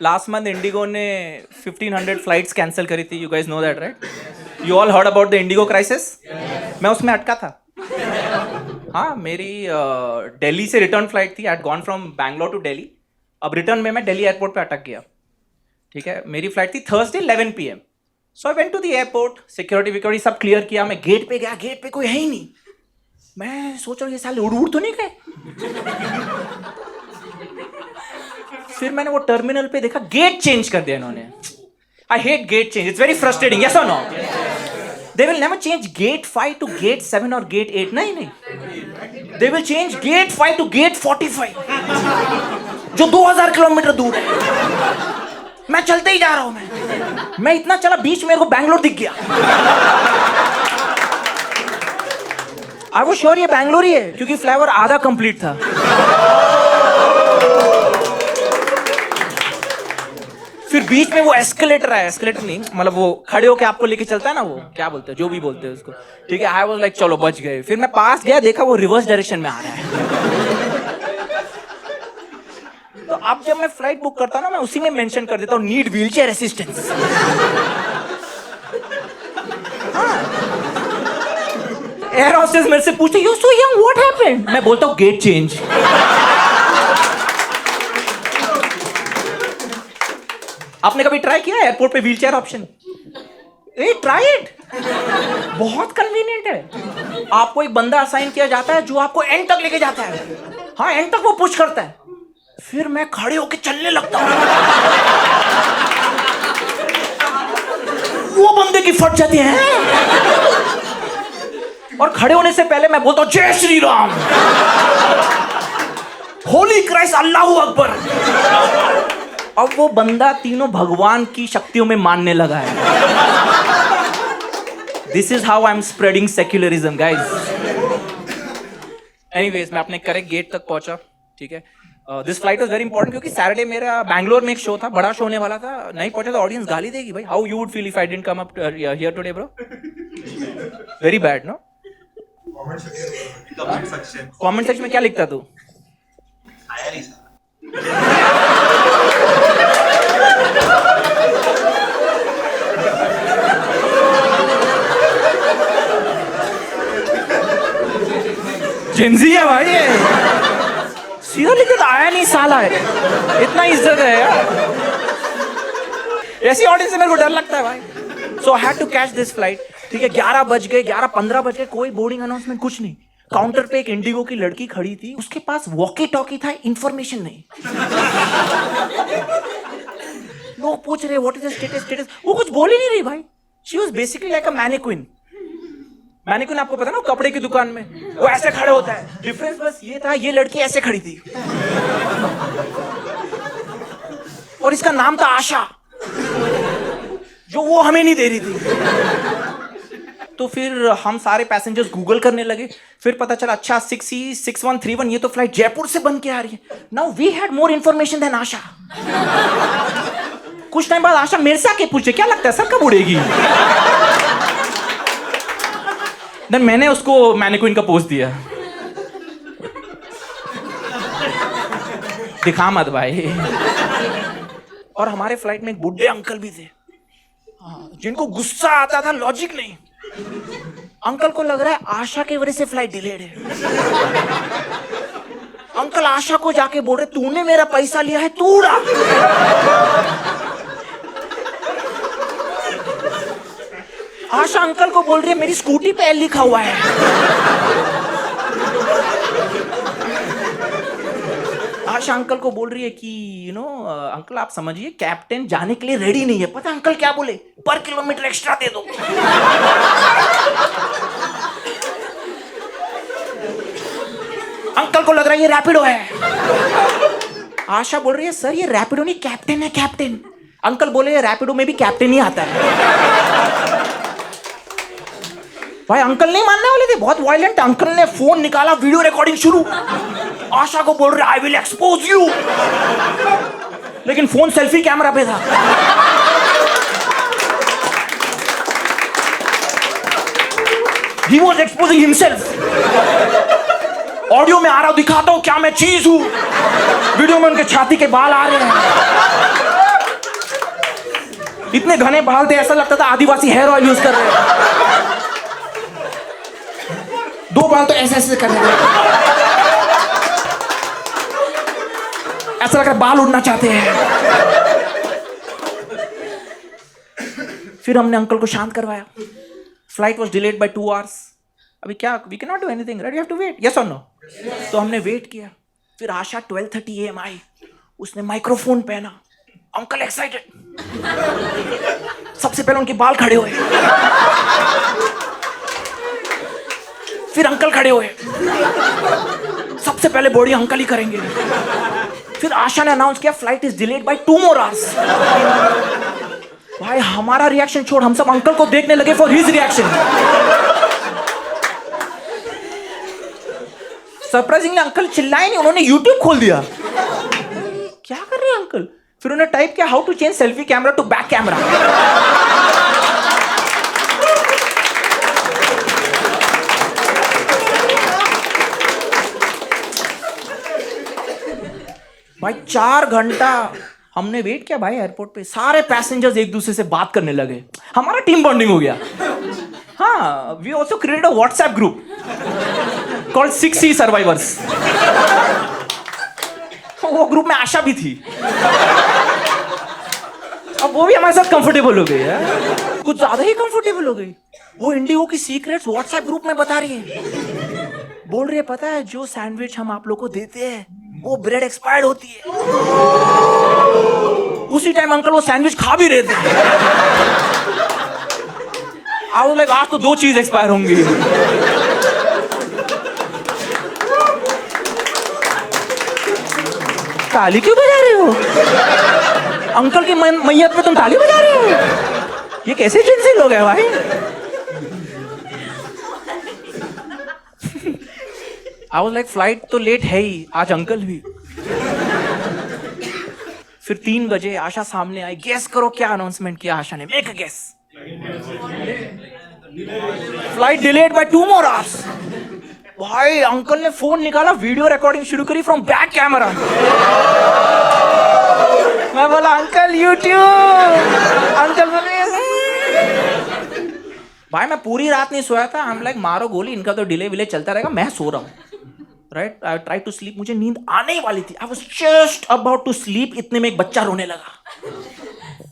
Last month Indigo ने 1500 flights cancel करी थी. You guys know that right? You all heard about the Indigo crisis? मैं उसमें अटका था. हाँ, मेरी दिल्ली से रिटर्न फ्लाइट थी. I had gone from Bangalore to Delhi. अब रिटर्न में मैं दिल्ली एयरपोर्ट पे अटक गया. ठीक है, मेरी फ्लाइट थी Thursday 11 PM. So I went to the airport. Security सब क्लियर किया. मैं गेट पे गया, गेट पे कोई है ही नहीं. मैं सोच रहा हूँ ये साले उड़ तो नहीं गए. फिर मैंने वो टर्मिनल पे देखा, गेट चेंज कर दिया इन्होंने. I hate gate change, it's very frustrating. Yes और no? They will never change gate 5 to gate 7 और गेट 8. नहीं. They will change gate 5 to gate 45, जो 2000 किलोमीटर दूर है. मैं चलते ही जा रहा हूं. मैं इतना चला, बीच मेरे को बैंगलोर दिख गया. आई वाज श्योर ये बैंगलोर ही है, क्योंकि फ्लाईओवर आधा कंप्लीट था. फिर बीच में वो एस्केलेटर है, एस्केलेटर नहीं, मतलब वो खड़े होके आपको लेके चलता है ना, वो क्या बोलते हैं, जो भी बोलते हैं उसको. ठीक है, आई वाज लाइक चलो बच गए. फिर मैं पास गया, देखा वो रिवर्स डायरेक्शन में आ रहा है. तो अब जब मैं फ्लाइट बुक करता हूं ना, मैं उसी में मेंशन कर देता हूं need wheelchair assistance. Air hostess मेरे से पूछते you so young what happened. मैं बोलता हूं गेट चेंज. आपने कभी ट्राई किया एयरपोर्ट पे व्हीलचेयर ऑप्शन? ट्राई इट, बहुत कन्वीनियंट है. आपको एक बंदा असाइन किया जाता है जो आपको एंड तक लेके जाता है. हाँ, एंड तक वो पुश करता है. फिर मैं खड़े होके चलने लगता हूं. वो बंदे की फट जाती है. और खड़े होने से पहले मैं बोलता हूं जय श्री राम, होली क्राइस्ट, अल्लाहू अकबर. अब वो बंदा तीनों भगवान की शक्तियों में मानने लगा है. This is how I am spreading secularism guys. Anyways, मैं अपने करेक्ट गेट तक पहुंचा. ठीक है, this flight was very important, क्योंकि सैटरडे मेरा बैंगलोर में एक शो था, बड़ा शो होने वाला था. नहीं पहुंचा तो ऑडियंस गाली देगी भाई. How you would feel if I didn't come up here today bro? Very bad no? Comment section में क्या लिखता तू? जिंजी है भाई ये. सीधा लिखे तो आया नहीं साला है. इतना इज्जत है यार. ऐसी ऑडियंस से मेरे को डर लगता है भाई. So I had to catch this flight. ठीक है, 11 बज गए, 11:15 बज गए, कोई बोर्डिंग अनाउंसमेंट, कुछ नहीं. काउंटर पे एक इंडिगो की लड़की खड़ी थी, उसके पास वॉकी टॉकी था, इंफॉर्मेशन नहीं. लोग पूछ रहे व्हाट इज द स्टेटस, वो कुछ बोल ही नहीं रही भाई. She was basically like a mannequin. Mannequin आपको पता ना, कपड़े की दुकान में वो ऐसे खड़े होता है. डिफरेंस बस ये था, ये लड़की ऐसे खड़ी थी. और इसका नाम था आशा, जो वो हमें नहीं दे रही थी. तो फिर हम सारे पैसेंजर्स गूगल करने लगे. फिर पता चला अच्छा 6E6131 ये तो फ्लाइट जयपुर से बन के आ रही है. Now we had more information than Asha. कुछ टाइम बाद आशा मेरे से आके पूछे क्या लगता है सर कब उड़ेगी. देन मैंने उसको मैनिक्विन का पोज दिया. दिखा मत भाई. और हमारे फ्लाइट में एक बुढ़े अंकल भी थे, जिनको गुस्सा आता था, लॉजिक नहीं. अंकल को लग रहा है आशा की वजह से फ्लाइट डिलेड है. अंकल आशा को जाके बोल रहे तूने मेरा पैसा लिया है, तू उड़ा. आशा अंकल को बोल रही है मेरी स्कूटी पे एल लिखा हुआ है. आशा अंकल को बोल रही है कि अंकल आप समझिए कैप्टन जाने के लिए रेडी नहीं है. पता अंकल क्या बोले? पर किलोमीटर एक्स्ट्रा दे दो. अंकल को लग रहा है ये रैपिडो है. आशा बोल रही है सर ये रैपिडो नहीं कैप्टन है, कैप्टन. अंकल बोले रैपिडो में भी कैप्टन ही आता है. भाई अंकल नहीं मानने वाले थे, बहुत वायलेंट. अंकल ने फोन निकाला, वीडियो रिकॉर्डिंग शुरू. आशा को बोल रहे आई विल एक्सपोज यू, लेकिन फोन सेल्फी कैमरा पे था. He was exposing himself. Audio में आ रहा हूं, दिखाता हूं क्या मैं चीज हूं. वीडियो में उनके छाती के बाल आ रहे हैं. इतने घने बाल थे, ऐसा लगता था आदिवासी हेयर ऑयल यूज कर रहे हैं। 2 बाल तो ऐसे ऐसे कर रहे थे, ऐसा लग रहा है बाल उड़ना चाहते हैं। फिर हमने अंकल को शांत करवाया। Flight was delayed by 2 hours। अभी क्या, we can not do anything, right? We have to wait, yes और नो? तो हमने वेट किया। फिर आशा 12:30 AM आई, उसने माइक्रोफोन पहना। अंकल एक्साइटेड, सबसे पहले उनके बाल खड़े हुए, फिर अंकल खड़े हुए, सबसे पहले बॉडी अंकल ही करेंगे। फिर आशा ने अनाउंस किया flight is delayed by 2 more hours। भाई हमारा रिएक्शन छोड़, हम सब अंकल को देखने लगे for his reaction. Surprisingly uncle चिल्लाए नहीं, उन्होंने यूट्यूब खोल दिया। क्या कर रहे हैं अंकल? फिर उन्होंने टाइप किया how to change selfie camera to back camera. भाई 4 घंटा हमने वेट किया भाई एयरपोर्ट पे। सारे पैसेंजर्स एक दूसरे से बात करने लगे, हमारा टीम बॉन्डिंग हो गया। हाँ, we also created a WhatsApp group called 6C survivors. वो ग्रुप में आशा भी थी, अब वो भी हमारे साथ कंफर्टेबल हो गई है, कुछ ज्यादा ही कंफर्टेबल हो गई। वो इंडिगो की सीक्रेट्स व्हाट्सएप ग्रुप में बता रही है। बोल रही है पता है जो सैंडविच हम आप लोग को देते हैं वो ब्रेड एक्सपायर्ड होती है। उसी टाइम अंकल वो सैंडविच खा भी रहे थे। आज तो 2 चीज एक्सपायर होंगी। ताली क्यों बजा रहे हो? अंकल की मैयत पे तुम ताली बजा रहे हो? ये कैसे जिनसी लोग हैं भाई? I was like, फ्लाइट तो लेट है ही, आज अंकल भी। फिर 3 बजे आशा सामने आई। गेस करो क्या अनाउंसमेंट किया आशा ने? Make a guess. Flight delayed by 2 more hours। भाई अंकल ने फोन निकाला, वीडियो रिकॉर्डिंग शुरू करी फ्रॉम बैक कैमरा। मैं बोला अंकल यूट्यूब। अंकल बोले भाई मैं पूरी रात नहीं सोया था। हम लाइक मारो गोली, इनका तो डिले विले चलता रहेगा, मैं सो रहा हूँ। Right, I try to sleep, मुझे नींद आने ही वाली थी। I was just about to sleep, इतने में एक बच्चा रोने लगा।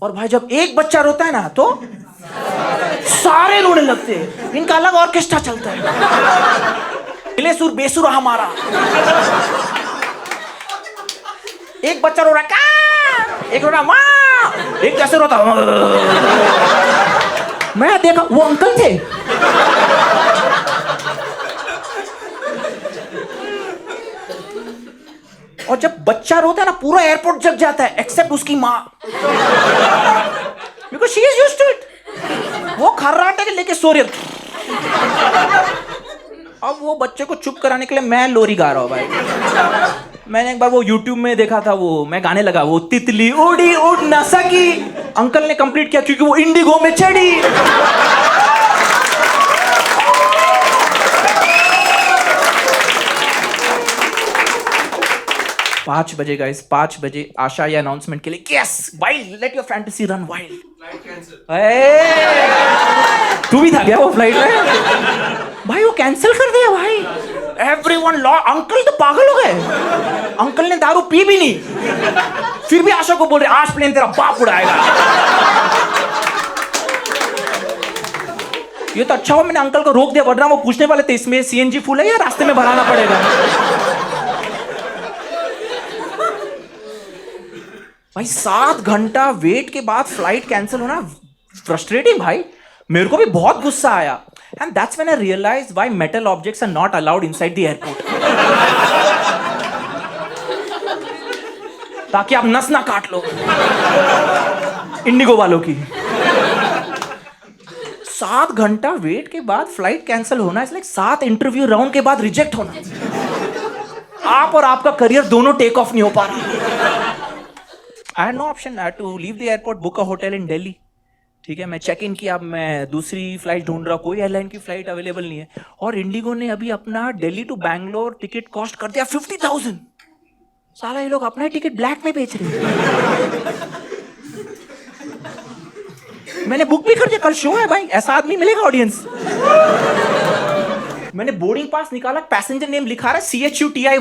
और भाई जब एक बच्चा रोता है ना तो सारे रोने लगते हैं, इनका अलग ऑर्केस्ट्रा चलता है। मिले सुर बेसुरा हमारा। एक बच्चा रो रहा है, एक रो रहा माँ, एक कैसे रोता। मैं देखा वो अंकल थे। और जब बच्चा रोता है ना पूरा एयरपोर्ट जग जाता है एक्सेप्ट उसकी माँ, because she is used to it. वो खर्राटे के लेके सो रही है। अब वो बच्चे को चुप कराने के लिए मैं लोरी गा रहा हूँ भाई। मैंने एक बार वो YouTube में देखा था, वो मैं गाने लगा, वो तितली उड़ी उड़ ना सकी। अंकल ने कंप्लीट किया क्योंकि वो इंडिगो में चढ़ी। 5 बजे गाइस, 5 बजे आशा ये अनाउंसमेंट के लिए, yes wild, let your fantasy run wild. तू भी था क्या वो फ्लाइट में? भाई वो कैंसिल कर दिया भाई। एवरीवन लॉ, अंकल तो पागल हो गए। अंकल ने दारू पी भी नहीं, फिर भी आशा को बोल रहे आज प्लेन तेरा बाप उड़ाएगा। ये तो अच्छा हुआ मैंने अंकल को रोक दिया, वरना वो पूछने वाले थे इसमें CNG फुल है या रास्ते में भराना पड़ेगा। भाई 7 घंटा वेट के बाद फ्लाइट कैंसिल होना फ्रस्ट्रेटिंग भाई। मेरे को भी बहुत गुस्सा आया। And that's when I realized why metal objects are not allowed inside the airport. ताकि आप नस ना काट लो इंडिगो वालों की। 7 घंटा वेट के बाद फ्लाइट कैंसिल होना इज लाइक 7 इंटरव्यू राउंड के बाद रिजेक्ट होना। आप और आपका करियर दोनों टेक ऑफ नहीं हो पा रहा। I had no option. I had to leave the airport, book a hotel in Delhi. ठीक है, मैं चेक इन किया, अब मैं दूसरी फ्लाइट ढूंढ रहा, कोई एयरलाइन की फ्लाइट अवेलेबल नहीं है। और इंडिगो ने अभी अपना Delhi to Bangalore ticket cost कर दिया 50,000। साला ये लोग अपना टिकट ब्लैक में बेच रहे हैं। मैंने बुक भी कर दिया, कल शो है भाई, ऐसा आदमी मिलेगा ऑडियंस। मैंने बोर्डिंग पास निकाला, पैसेंजर नेम लिखा रहा है CHUTIYA।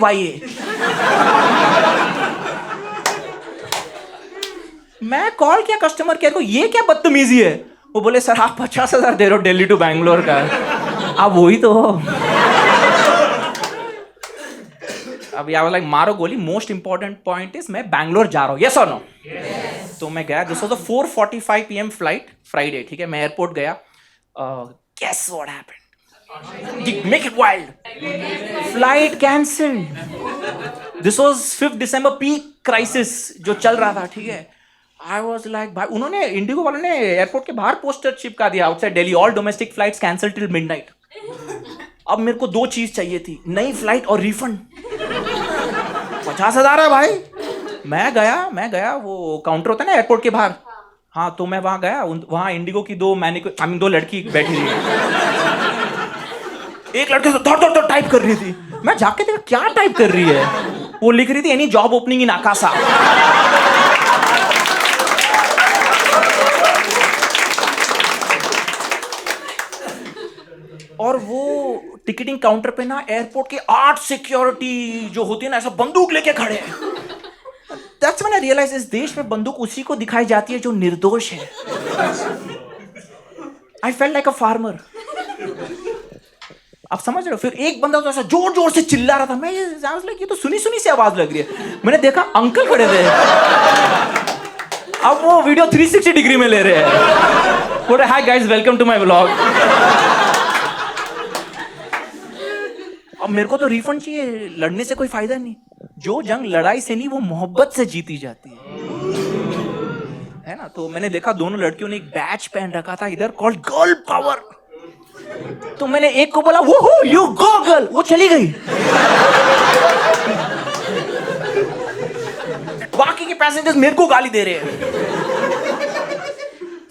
मैं कॉल किया कस्टमर केयर को, ये क्या बदतमीजी है? वो बोले सर आप 50,000 दे रहे हो दिल्ली टू बैंगलोर का, आप वही तो हो। अब आई वाज लाइक मारो गोली। मोस्ट इंपॉर्टेंट पॉइंट इज मैं बैंगलोर जा रहा हूँ, यस और नो? तो मैं गया, this was a 4:45 PM flight, Friday, ठीक है। मैं एयरपोर्ट गया, guess what happened, make it wild, flight cancelled. This was 5 December, peak crisis जो चल रहा था, ठीक है। आई वाज लाइक भाई, उन्होंने इंडिगो वालों ने एयरपोर्ट के बाहर पोस्टर चिपका दिया, outside Delhi all domestic flights cancel till midnight. अब मेरे को 2 चीज चाहिए थी, नई फ्लाइट और रिफंड। 50,000 है भाई। मैं गया, वो काउंटर होता है ना एयरपोर्ट के बाहर, हाँ, तो मैं वहां गया, वहां इंडिगो की 2 लड़की बैठी थी। एक लड़के से धड़ टाइप कर रही थी। मैं जाके देखा क्या टाइप कर रही है, वो लिख रही थी एनी जॉब ओपनिंग इन आकाशा। और वो टिकटिंग काउंटर पे ना एयरपोर्ट के 8 सिक्योरिटी जो होती है ना, ऐसा बंदूक लेके खड़े हैं। That's when I realized इस देश में बंदूक उसी को दिखाई जाती है जो निर्दोष है। I felt like a farmer। आप समझ रहे हो? फिर एक बंदा तो ऐसा जोर जोर से चिल्ला रहा था, मैं ये तो सुनी सुनी सी आवाज लग रही है। मैंने देखा अंकल खड़े थे, अब वो वीडियो 360 डिग्री में ले रहे हैं, बोल रहे hi guys welcome to my vlog. अब मेरे को तो रिफंड चाहिए, लड़ने से कोई फायदा नहीं। जो जंग लड़ाई से नहीं, वो मोहब्बत से जीती जाती है ना। तो मैंने देखा दोनों लड़कियों ने एक बैच पहन रखा था इधर, कॉल्ड गर्ल पावर। तो मैंने एक को बोला वो यू गो गर्ल, वो चली गई। बाकी के पैसेंजर्स मेरे को गाली दे रहे हैं।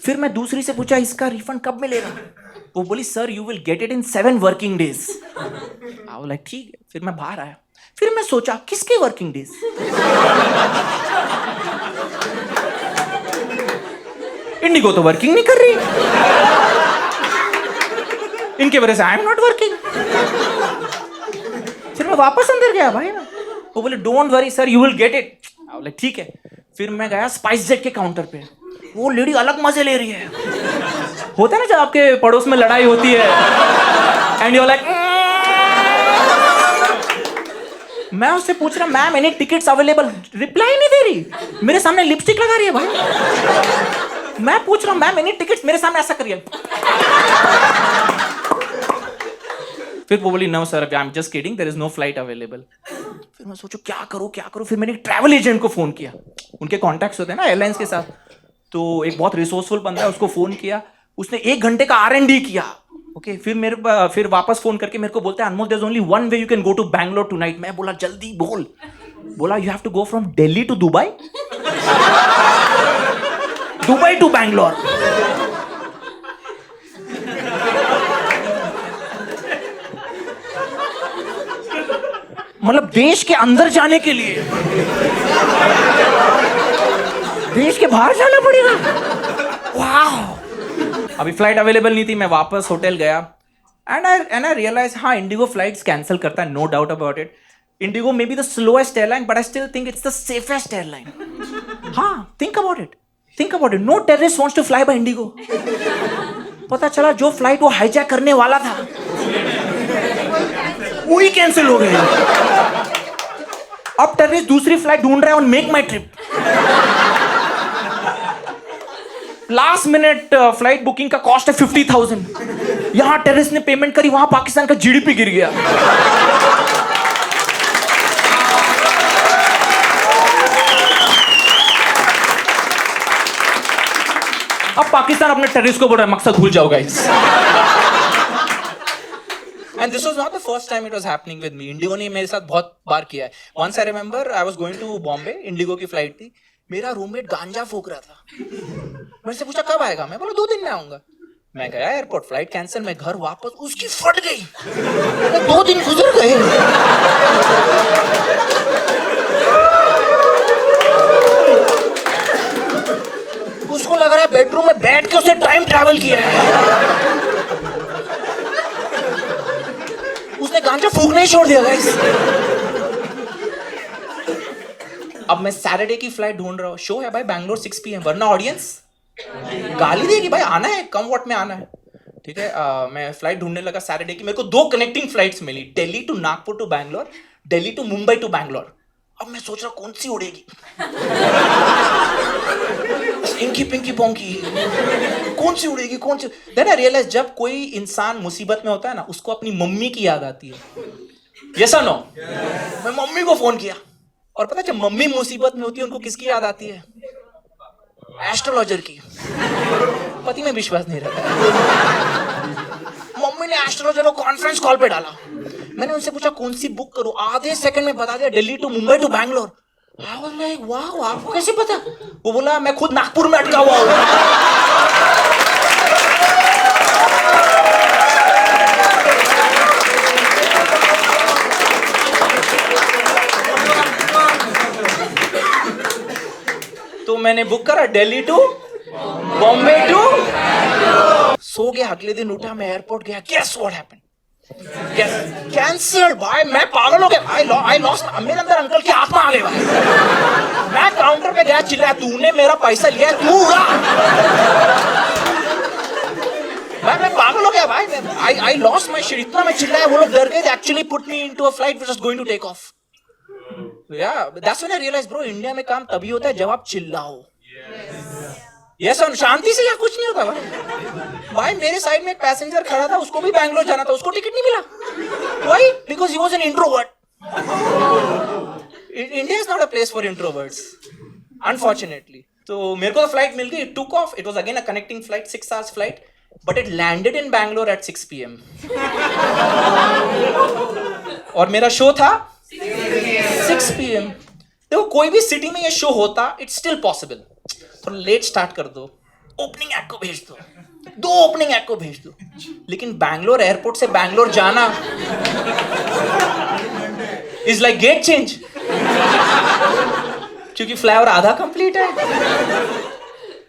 फिर मैं दूसरी से पूछा इसका रिफंड कब मिलेगा? वो बोली sir you will get it in 7 working days. I was like ठीक है। फिर मैं बाहर आया, फिर मैं सोचा किसके वर्किंग डेज? इंडिगो तो वर्किंग नहीं कर रही, इनके वजह से आई एम नॉट वर्किंग। फिर मैं वापस अंदर गया भाई ना, वो बोले don't worry sir you will get it. I was like ठीक है। फिर मैं गया स्पाइस जेट के काउंटर पे, वो लेडी अलग मजे ले रही है। होता है ना जब आपके पड़ोस में लड़ाई होती है एंड यू आर लाइक, मैं उससे पूछ रहा ma'am any tickets available, reply नहीं दे रही, मेरे सामने लिपस्टिक लगा रही है भाई। मैं पूछ रहा हूं मैम एनी टिकट्स, मेरे सामने ऐसा करिए। फिर वो बोली no sir I am just kidding, there is no flight available. फिर मैं सोचू क्या करूं। फिर मैंने एक ट्रैवल एजेंट को फोन किया, उनके कॉन्टैक्ट्स होते हैं ना एयरलाइंस के साथ, तो एक बहुत रिसोर्सफुल बंदा है, उसको फोन किया। उसने 1 घंटे का R&D किया। ओके, फिर वापस फोन करके मेरे को बोलते हैं Anmol there is only one way you can go to Bangalore tonight. मैं बोला जल्दी बोल। बोला you have to go from Delhi to Dubai, Dubai to Bangalore. मतलब देश के अंदर जाने के लिए देश के बाहर जाना पड़ेगा। वाह। अभी फ्लाइट अवेलेबल नहीं थी, मैं वापस होटल गया एंड आई रियलाइज हाँ इंडिगो फ्लाइट्स कैंसिल करता है, no doubt about it. IndiGo may be the slowest airline but I still think it's the safest airline. हाँ think about it, no terrorist wants to fly by IndiGo. पता चला जो flight वो hijack करने वाला था वही कैंसिल हो गई। अब टेररिस्ट दूसरी फ्लाइट ढूंढ रहा है on make my trip. Last minute flight booking का कॉस्ट है 50,000। यहां टेररिस्ट ने पेमेंट करी, वहां पाकिस्तान का GDP गिर गया। अब पाकिस्तान अपने टेररिस्ट को बोल रहा है मकसद भूल जाओ guys. And this was not the first time it was happening with me. Indigo ने मेरे साथ बहुत बार किया है। Once I remember I was going to Bombay, Indigo की फ्लाइट थी, मेरा रूममेट गांजा फूक रहा था। मेरे से पूछा कब आएगा, मैं बोला 2 दिन में आऊंगा। मैं गया एयरपोर्ट, फ्लाइट कैंसिल, मैं घर वापस, उसकी फट गई। 2 दिन गुजर गए। उसको लग रहा है बेडरूम में बैठ के उसने टाइम ट्रैवल किया है। उसने गांजा फूकना ही छोड़ दिया गाइस। अब मैं सैटरडे की फ्लाइट ढूंढ रहा हूँ, शो है भाई बैंगलोर 6 PM, वरना ऑडियंस गाली देगी भाई, आना है कम वॉट में आना है, ठीक है। मैं फ्लाइट ढूंढने लगा सैटरडे की, मेरे को 2 कनेक्टिंग फ्लाइट्स मिली, Delhi to Nagpur to Bangalore, Delhi to Mumbai to Bangalore. अब मैं सोच रहा कौन सी उड़ेगी, इंकी पिंकी पोंकी, कौन सी उड़ेगी कौन सी। देन आई रियलाइज जब कोई इंसान मुसीबत में होता है ना, उसको अपनी मम्मी की याद आती है। यस और नो? मैं मम्मी को फोन किया, और पता है जब मम्मी मुसीबत में होती है उनको किसकी याद आती है? एस्ट्रोलॉजर की। पति में विश्वास नहीं रहता। मम्मी ने एस्ट्रोलॉजर को कॉन्फ्रेंस कॉल पे डाला। मैंने उनसे पूछा कौन सी बुक करूं, आधे सेकंड में बता दिया Delhi to Mumbai to Bangalore. I was like wow, आपको कैसे पता? वो बोला मैं खुद नागपुर में अटका हुआ हूं। तो मैंने बुक करा दिल्ली टू बॉम्बे टू, सो गया। अगले दिन उठा, मैं एयरपोर्ट गया, गेस व्हाट हैपेंड? कैंसल्ड भाई, मैं पागल हो गया। आई लॉस्ट, मेरे अंदर अंकल की आत्मा आ गई भाई। मैं काउंटर पे गया, चिल्लाया तूने मेरा पैसा लिया, तू उड़ा। मैं पागल हो गया भाई। आई लॉस्ट माय शिट, इतना मैं चिल्लाया, वो लोग डर गए। Actually put me into a flight which was going to take off. Yeah, that's when I realized, bro, India में काम तभी होता है जब आप चिल्लाओ। यस, शांति से यहाँ कुछ नहीं होता भाई। मेरे साइड में एक पैसेंजर खड़ा था, उसको भी बैंगलोर जाना था, उसको टिकट नहीं मिला। Why? Because he was an introvert. India is not a place for introverts, unfortunately. तो मेरे को तो फ्लाइट मिल गई, it took off. It was again a connecting flight, 6 hours flight, but it landed in Bangalore at 6 PM. और मेरा show था 6 PM। देखो कोई भी सिटी में ये शो होता, इट्स स्टिल पॉसिबल। थोड़ा लेट स्टार्ट कर दो, ओपनिंग एक्ट को भेज दो, 2 ओपनिंग एक्ट को भेज दो। लेकिन बैंगलोर एयरपोर्ट से बैंगलोर जाना इज लाइक गेट चेंज, क्योंकि फ्लाईओवर आधा कंप्लीट है।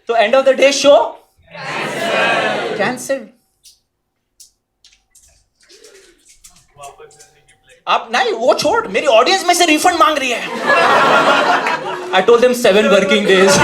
तो end of the day show cancel. आप नहीं, वो छोड़, मेरी ऑडियंस में से रिफंड मांग रही है। I told them 7 working days.